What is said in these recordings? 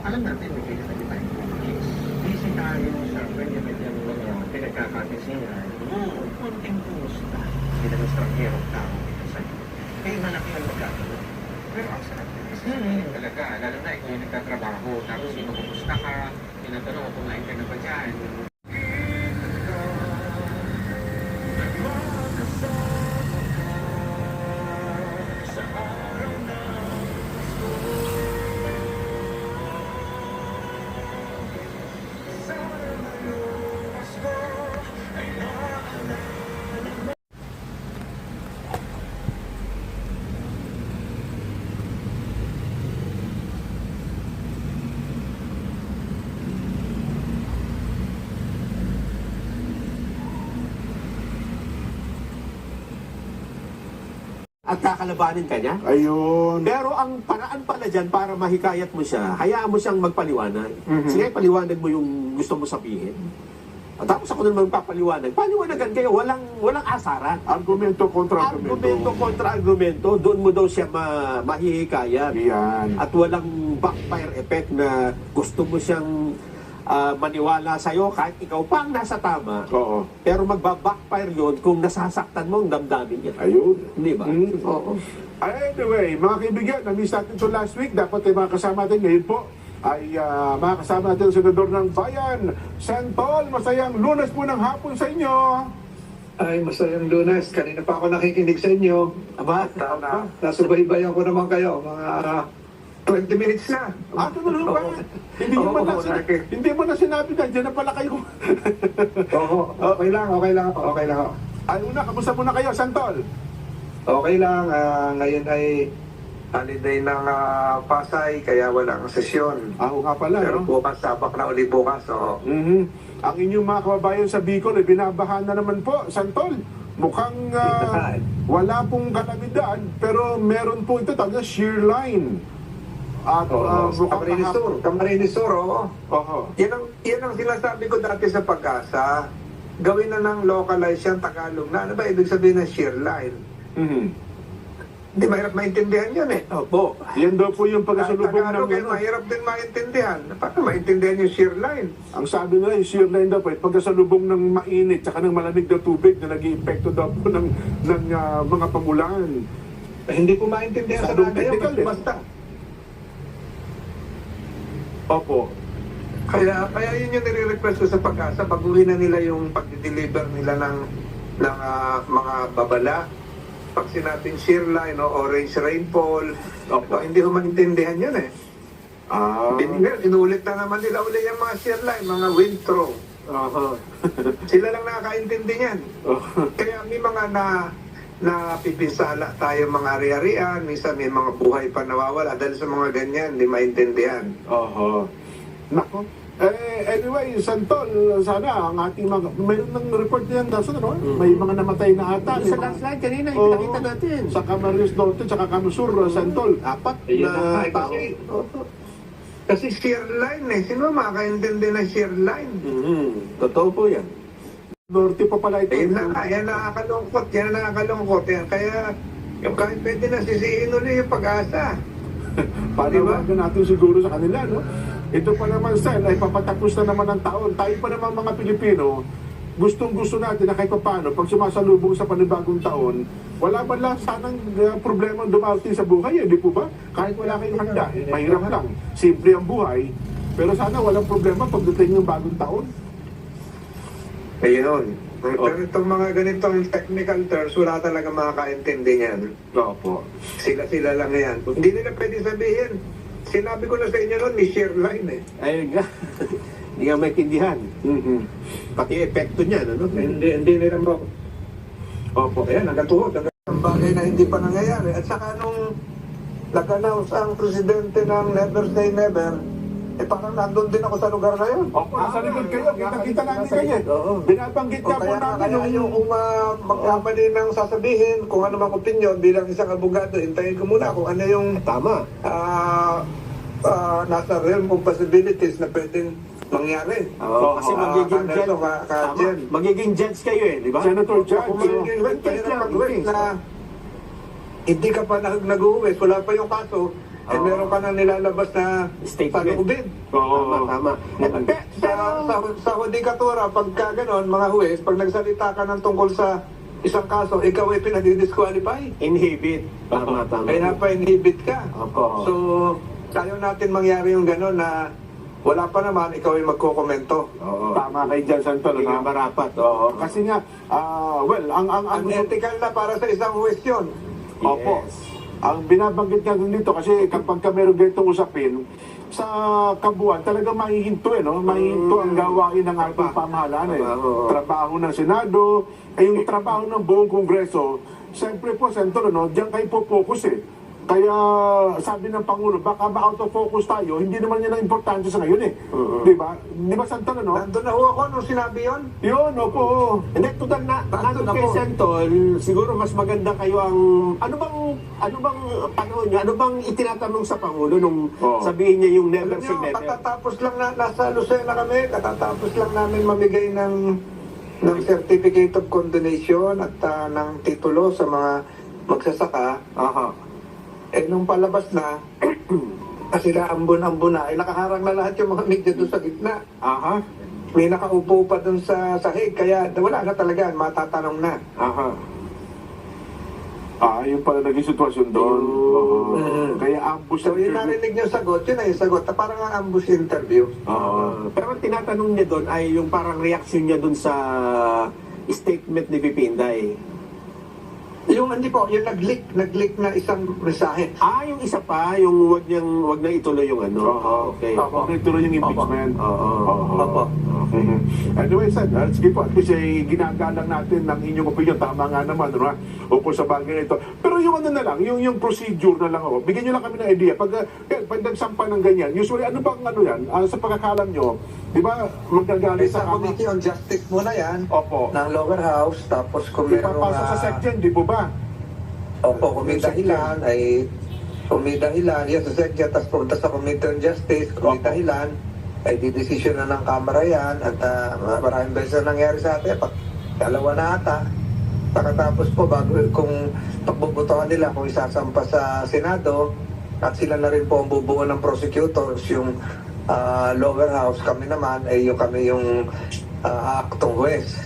Alam natin may kaya tayo tayo busy tayo sa kanya-kanya mga pinagkakakisingan. Konting kumusta. Hindi naman estranghero tao kita sa'yo. Kaya malaki ang magkakaroon. Pero ang sarap din kasi talaga, lalo na ikaw yung nagtatrabaho. Tapos kumusta ka, tinatanong kung kumain ka na ba dyan. At kakalabanin ka niya. Ayun. Pero ang paraan pala dyan para mahikayat mo siya, hayaan mo siyang magpaliwanag. Sige, paliwanag mo yung gusto mo sabihin. At tapos ako naman papaliwanag. Paliwanagan kayo, walang asaran. Argumento kontra argumento. Argumento kontra argumento, doon mo daw siya mahihikayat. Yan. At walang backfire effect na gusto mo siyang maniwala sa'yo kahit ikaw pa ang nasa tama. Oo. Pero magbabackfire yun kung nasasaktan mo ang damdamin niya. Ayun. Di ba? Oo. Anyway, mga kaibigan, na-miss natin so last week. Dapat ay mga kasama natin ngayon po ay mga kasama natin ang senador ng bayan, Santol. Masayang Lunes po ng hapon sa inyo. Ay, masayang Lunes. Kanina pa ako nakikinig sa inyo. Aba, Nasubaybayan ko naman kayo. Mga 20 minutes na. Tuloy ba? Hindi mo na sinabi na, dyan na pala kayo. Oo, okay lang ako. Ay, una, kamusta muna kayo, Santol? Okay lang. Ngayon ay holiday ng Pasay, kaya walang sesyon. Ako nga pala, Pero no? bukas, sabak na uli bukas. So, Ang inyong mga kababayan sa Bicol ay binabahan na naman po, Santol. Mukhang wala pong kalamidad, pero meron po ito tawag na shear line. At Camarines Sur, oo. Oho. Yan ang sinasabi ko dati sa Pag-asa. Gawin na ng localize yan, Tagalog na. Ano ba ibig sabihin ng shear line? Hindi, mahirap maintindihan yun eh. opo. Yan daw po yung pagkasalubong ng Tagalog, mahirap din maintindihan. Paano maintindihan yung shear line? Ang sabi nila, yung shear line daw po, pagkasalubong ng mainit tsaka ng malamig na tubig na nag-iepekto daw po ng mga pamulan. Hindi ko maintindihan sa Masyadong naga yun. technical eh. Basta. Opo. Kaya yun yung nire-request ko sa Pag-asa. Baguhin na nila yung pag-deliver nila ng mga babala. Pag sinabing shear line o orange rainfall, hindi ko maintindihan yun eh. Inulit na naman nila uli yung mga shear line, mga wind throw. Sila lang nakakaintindi niyan. Kaya may mga napipinsala tayo mga ari-arian, minsan may mga buhay pa nawawala dahil sa mga ganyan, hindi maintindihan. Nako. Anyway, Santol, sana ang ating mga... Mayroon ng report niyan daso, no? May mga namatay na ata. Sa last slide kanina, ipakita natin. Sa Camarines Norte, tsaka Camusur, Santol. 4 na tao. Kasi shear line eh. Sino makakaintindi ng shear line? Totoo po yan. Norte pa pala ito. Yan nakakalungkot. Kaya kahit pwede na sisihin ulit yung Pag-asa. Panawagan natin siguro sa kanila, no? Ito pa naman, Sen, ay papatapos na naman ang taon. Tayo pa naman mga Pilipino, gustong-gusto natin na kahit paano, pag sumasalubong sa panibagong taon, wala man lang sanang problema dumating sa buhay, di po ba? Kahit wala kayong handa, mahirap lang. Simple ang buhay, pero sana walang problema pagdating ng bagong taon. Ayun. Pero itong mga ganitong technical terms, wala talaga makakaintindi niyan. Opo. Sila-sila lang yan. Hindi nila pwede sabihin. Sinabi ko na sa inyo noon, may share line eh. Ayun nga. Hindi nga maintindihan. Mhm. Pati epekto niya, ano? Hindi nila mo. Opo. Ayan, nagatuhod. Ang bagay na hindi pa nangyayari. At saka nung nag-announce ang presidente ng Never Say Never, parang nandun din ako sa lugar na yun. Opo, nasa likod kayo. Kita-kita namin kayo. Oo. Binabanggit O nga po kaya namin. kaya yung magkamali ng sasabihin, kung ano mang opinion bilang isang abogado, hintayin ko muna kung ano yung Tama. nasa realm of possibilities na pwedeng mangyari. Oo, kasi magiging Ano judge. to, Tama. Jen? Magiging judge kayo eh, di ba? Senator Judge. Kung magiging wait, Case kaya lang, pag-wait case. na hindi ka pa nag-uwis, wala pa yung kaso, Oo. meron ka na nilalabas na Statement. salubin. Tama, tama. Sa hudikatura, pagka ganon, mga huwes, pag nagsalita ka ng tungkol sa isang kaso, ikaw ay pinag-disqualify. Inhibit. Tama, tama. Kaya napa-inhibit ka. Opo. So, ayaw natin mangyari yung ganon na wala pa naman, ikaw ay magkokomento. Oo. Tama kay Jan Santol. Hindi nga no? marapat. Oo, kasi nga, well, ang Unethical na para sa isang huwes yun. Opo. Yes. Ang binabanggit nga din dito, kasi kapag ka meron ganitong usapin, sa kabuuan, talaga mahihinto no? Mahihinto ang gawain ng ating pamahalaan Trabaho. Trabaho ng Senado, yung trabaho ng buong Kongreso. Siyempre po, Senator, no? Diyan kayo po focus eh. Kaya sabi ng Pangulo, baka ma-out of focus tayo, hindi naman yan ang importante sa ngayon eh. Di ba? Di ba, Santol, no? Nandun na ho ako nung sinabi yun. Yun, opo. Hindi, total na, Nandun ano kay ako. Sentol, siguro mas maganda kayo ang, ano bang panahon niya, ano bang itinatanong sa Pangulo nung Oo. sabihin niya yung never Alam say nyo, never? katatapos lang na, nasa Lucena kami, katatapos lang namin mamigay ng certificate of condonation at ng titulo sa mga magsasaka. Aha. Nung palabas na, sila ambon-ambon na, nakaharang na lahat yung mga media doon sa gitna. Aha. May nakaupo pa doon sa sahig, kaya wala na talaga, matatanong na. Aha. Yung pala naging sitwasyon doon. Oo. Mhm. Kaya ambush So yung narinig niyo sagot, yun ay yung sagot. Parang ang ambush interview. Pero ang tinatanong niya doon ay yung parang reaction niya doon sa statement ni Pipinday. Yung hindi po, yung nag-leak na isang mensahe. Yung isa pa, yung wag na ituloy yung ano. Oo. Okay. Opo. Tuloy yung impeachment. Oo. Opo. Okay. Anyway, Sen, sige po, at least ginagalang natin ng inyong opinion. Tama nga naman, no? Ukol sa bagay na ito. Pero yung ano na lang, yung procedure na lang ako. Bigyan nyo lang kami ng idea. Pag nagsampa ng ganyan, usually ano bang ano yan? Sa pagkakalam nyo, di ba, magagaling Sa sa Committee on Justice muna yan, Opo. ng lower house, tapos kung merong... Ipapasok sa section, di po ba? Opo, kung may dahilan, yan sa section, tapos punta sa Committee on Justice, kung may Opo. dahilan, ay didesisyon na ng Kamara yan, at maraming beses na nangyari sa atin, dalawa na ata. Pagkatapos po, kung pagbubutuhan nila, kung isasampa sa Senado, at sila na rin po ang bubuo ng prosecutors, yung lower house, kami naman, kami yung aktong huwes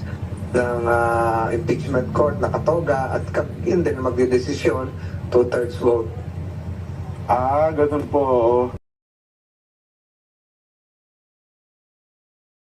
ng impeachment court na katoga, at yun din ang magdidesisyon, 2/3 vote. Ganun po.